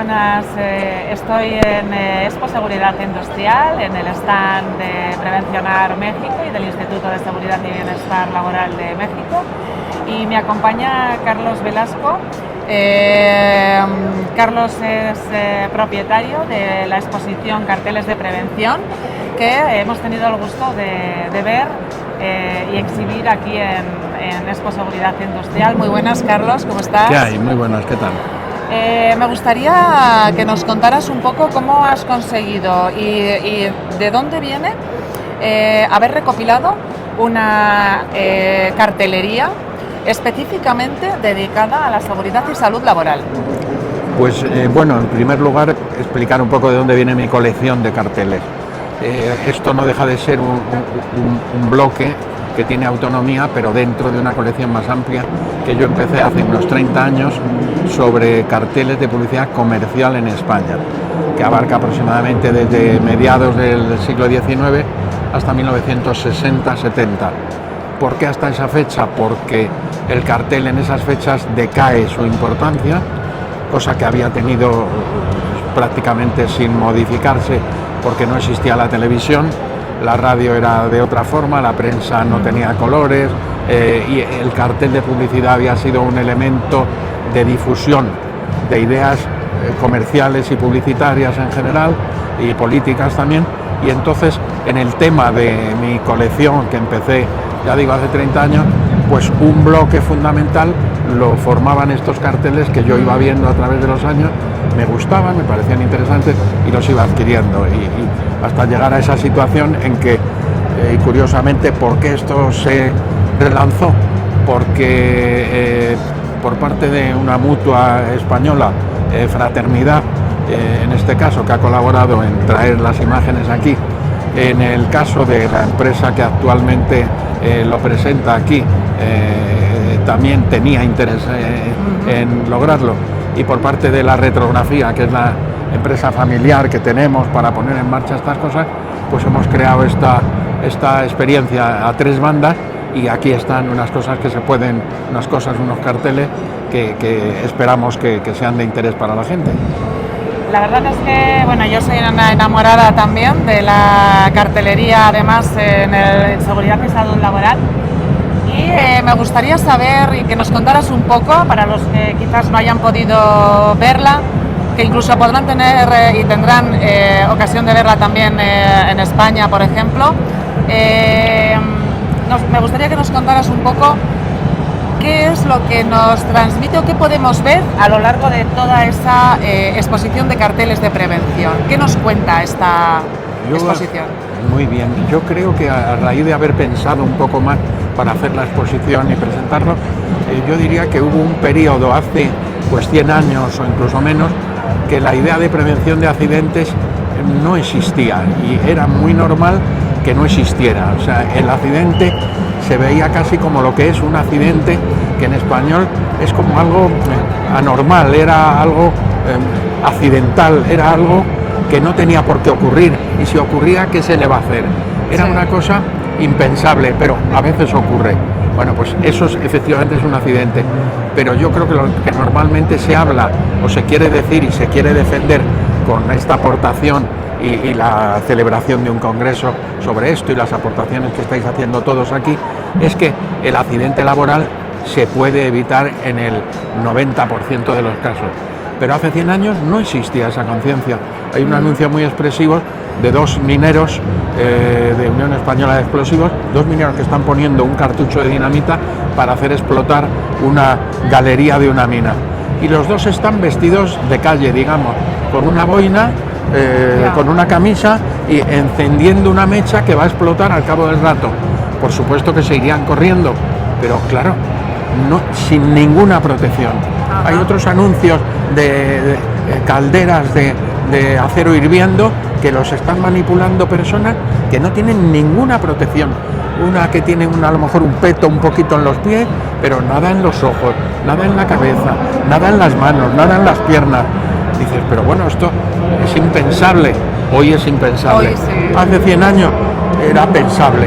buenas. Estoy en Expo Seguridad Industrial, en el stand de Prevencionar México y del Instituto de Seguridad y Bienestar Laboral de México. Y me acompaña Carlos Velasco. Carlos es propietario de la exposición Carteles de Prevención, que hemos tenido el gusto de ver y exhibir aquí en Expo Seguridad Industrial. Muy buenas, Carlos, ¿cómo estás? ¿Qué hay? Muy buenas, ¿qué tal? Me gustaría que nos contaras un poco cómo has conseguido y de dónde viene haber recopilado una cartelería específicamente dedicada a la seguridad y salud laboral. Pues bueno, en primer lugar, explicar un poco de dónde viene mi colección de carteles. Esto no deja de ser un bloque que tiene autonomía, pero dentro de una colección más amplia que yo empecé hace unos 30 años sobre carteles de publicidad comercial en España, que abarca aproximadamente desde mediados del siglo XIX hasta 1960-70. ¿Por qué hasta esa fecha? Porque el cartel en esas fechas decae su importancia, cosa que había tenido prácticamente sin modificarse porque no existía la televisión, la radio era de otra forma, la prensa no tenía colores y el cartel de publicidad había sido un elemento de difusión de ideas comerciales y publicitarias en general y políticas también. Y entonces, en el tema de mi colección, que empecé, ya digo, hace 30 años, pues un bloque fundamental lo formaban estos carteles que yo iba viendo a través de los años, me gustaban, me parecían interesantes y los iba adquiriendo. Y hasta llegar a esa situación en que, curiosamente, ¿por qué esto se relanzó? Porque por parte de una mutua española, Fraternidad, en este caso, que ha colaborado en traer las imágenes aquí, en el caso de la empresa que actualmente lo presenta aquí, también tenía interés en lograrlo, y por parte de la Retrografía, que es la empresa familiar que tenemos para poner en marcha estas cosas, pues hemos creado esta experiencia a tres bandas, y aquí están unas cosas que se pueden, unos carteles que esperamos que sean de interés para la gente. La verdad es que, bueno, yo soy una enamorada también de la cartelería, además en seguridad y salud laboral, y me gustaría saber y que nos contaras un poco, para los que quizás no hayan podido verla, que incluso podrán tener y tendrán ocasión de verla también en España, por ejemplo. Me gustaría que nos contaras un poco qué es lo que nos transmite o qué podemos ver a lo largo de toda esa exposición de carteles de prevención. ¿Qué nos cuenta esta exposición? Muy bien, yo creo que a raíz de haber pensado un poco más para hacer la exposición y presentarlo, yo diría que hubo un periodo hace 100 años o incluso menos, que la idea de prevención de accidentes no existía y era muy normal que no existiera. O sea, el accidente se veía casi como lo que es un accidente, que en español es como algo anormal, era algo accidental, era algo que no tenía por qué ocurrir, y si ocurría, ¿qué se le va a hacer? Era una cosa impensable, pero a veces ocurre. Bueno, pues eso efectivamente es un accidente, pero yo creo que lo que normalmente se habla o se quiere decir y se quiere defender con esta aportación y la celebración de un congreso sobre esto y las aportaciones que estáis haciendo todos aquí, es que el accidente laboral se puede evitar en el 90% de los casos. Pero hace 100 años no existía esa conciencia. Hay un anuncio muy expresivo de dos mineros de Unión Española de Explosivos, dos mineros que están poniendo un cartucho de dinamita para hacer explotar una galería de una mina. Y los dos están vestidos de calle, digamos, con una boina, con una camisa y encendiendo una mecha que va a explotar al cabo del rato. Por supuesto que se irían corriendo, pero claro, no, sin ninguna protección. Ajá. Hay otros anuncios de calderas de acero hirviendo que los están manipulando personas que no tienen ninguna protección. Una que tiene a lo mejor un peto un poquito en los pies, pero nada en los ojos, nada en la cabeza, nada en las manos, nada en las piernas. Dices, pero bueno, esto es impensable. Hoy es impensable. Hoy sí. Hace 100 años era pensable.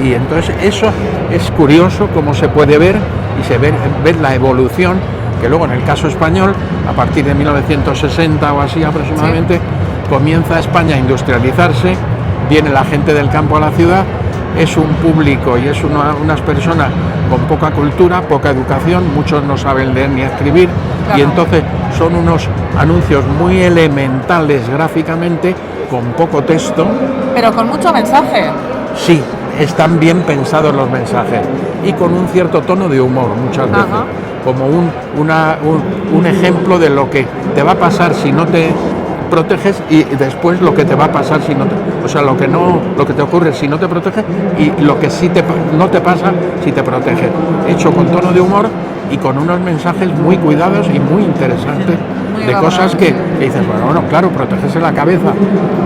Y entonces eso es curioso cómo se puede ver y se ver la evolución que luego en el caso español, a partir de 1960 o así aproximadamente, comienza España a industrializarse, viene la gente del campo a la ciudad, es un público y es unas personas con poca cultura, poca educación, muchos no saben leer ni escribir, y entonces son unos anuncios muy elementales gráficamente, con poco texto. Pero con mucho mensaje. Sí, están bien pensados los mensajes y con un cierto tono de humor muchas veces, como un ejemplo de lo que te va a pasar si no te proteges y después lo que te va a pasar si no te, o sea, lo que te ocurre si no te proteges y lo que sí no te pasa si te proteges, hecho con tono de humor y con unos mensajes muy cuidados y muy interesantes, de cosas que dices, bueno, claro, protegerse la cabeza,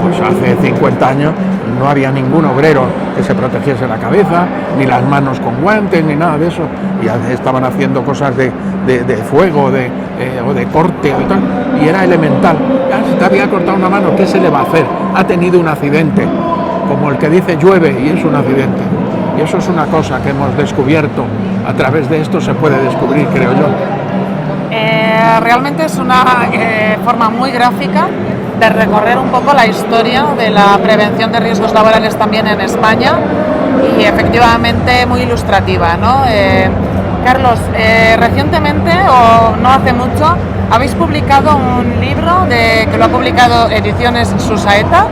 pues hace 50 años no había ningún obrero que se protegiese la cabeza, ni las manos con guantes, ni nada de eso, y estaban haciendo cosas de fuego o de corte o tal, y era elemental. Ya se te había cortado una mano, ¿qué se le va a hacer? Ha tenido un accidente, como el que dice llueve y es un accidente. Y eso es una cosa que hemos descubierto, a través de esto se puede descubrir, creo yo. Realmente es una forma muy gráfica de recorrer un poco la historia de la prevención de riesgos laborales también en España y efectivamente muy ilustrativa, ¿no? Carlos, recientemente o no hace mucho habéis publicado un libro que lo ha publicado Ediciones Susaeta,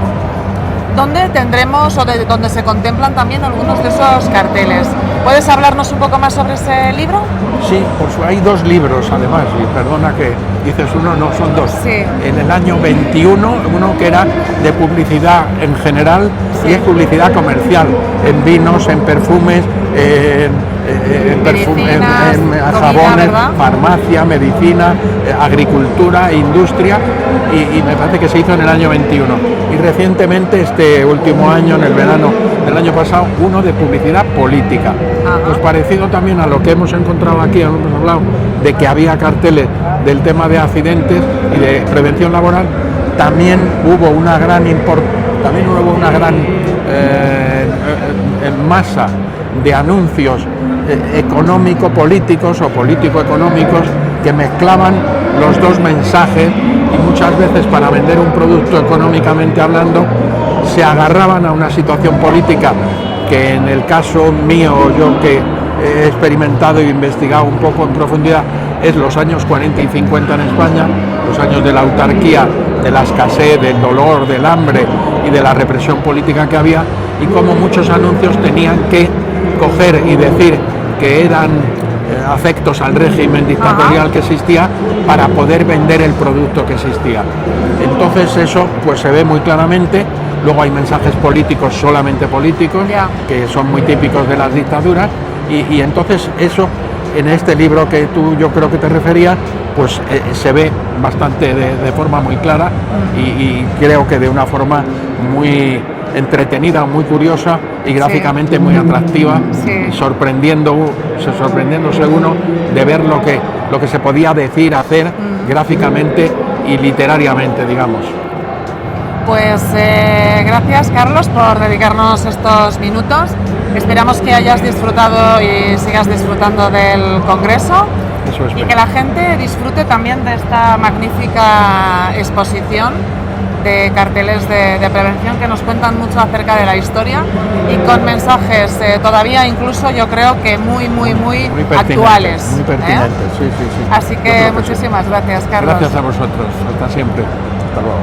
donde tendremos donde se contemplan también algunos de esos carteles. ¿Puedes hablarnos un poco más sobre ese libro? Sí, pues hay dos libros además, y perdona que dices uno, no, son dos. Sí. En el año 21, uno que era de publicidad en general, y es publicidad comercial, en vinos, en perfumes, en jabones, farmacia, medicina, agricultura, industria, y me parece que se hizo en el año 21. Y recientemente, este último año, en el verano del año pasado, uno de publicidad política. Pues parecido también a lo que hemos encontrado aquí, hemos hablado de que había carteles del tema de accidentes y de prevención laboral, también hubo una gran masa de anuncios económico-políticos o político-económicos que mezclaban los dos mensajes, y muchas veces para vender un producto económicamente hablando se agarraban a una situación política que en el caso mío, yo que he experimentado e investigado un poco en profundidad, es los años 40 y 50 en España, los años de la autarquía, de la escasez, del dolor, del hambre y de la represión política que había, y como muchos anuncios tenían que coger y decir que eran afectos al régimen dictatorial que existía para poder vender el producto que existía. Entonces eso pues se ve muy claramente. Luego hay mensajes políticos, solamente políticos, que son muy típicos de las dictaduras, y entonces eso en este libro que tú yo creo que te referías, pues se ve bastante de forma muy clara y creo que de una forma muy entretenida, muy curiosa y gráficamente muy atractiva, sorprendiéndose uno de ver lo que se podía decir, hacer gráficamente y literariamente, digamos. Pues gracias, Carlos, por dedicarnos estos minutos. Esperamos que hayas disfrutado y sigas disfrutando del Congreso. Eso espero. Y que la gente disfrute también de esta magnífica exposición de carteles de prevención que nos cuentan mucho acerca de la historia y con mensajes todavía incluso yo creo que muy actuales. Muy pertinentes, sí. Así que muchísimas gracias, Carlos. Gracias a vosotros, hasta siempre. Hasta luego.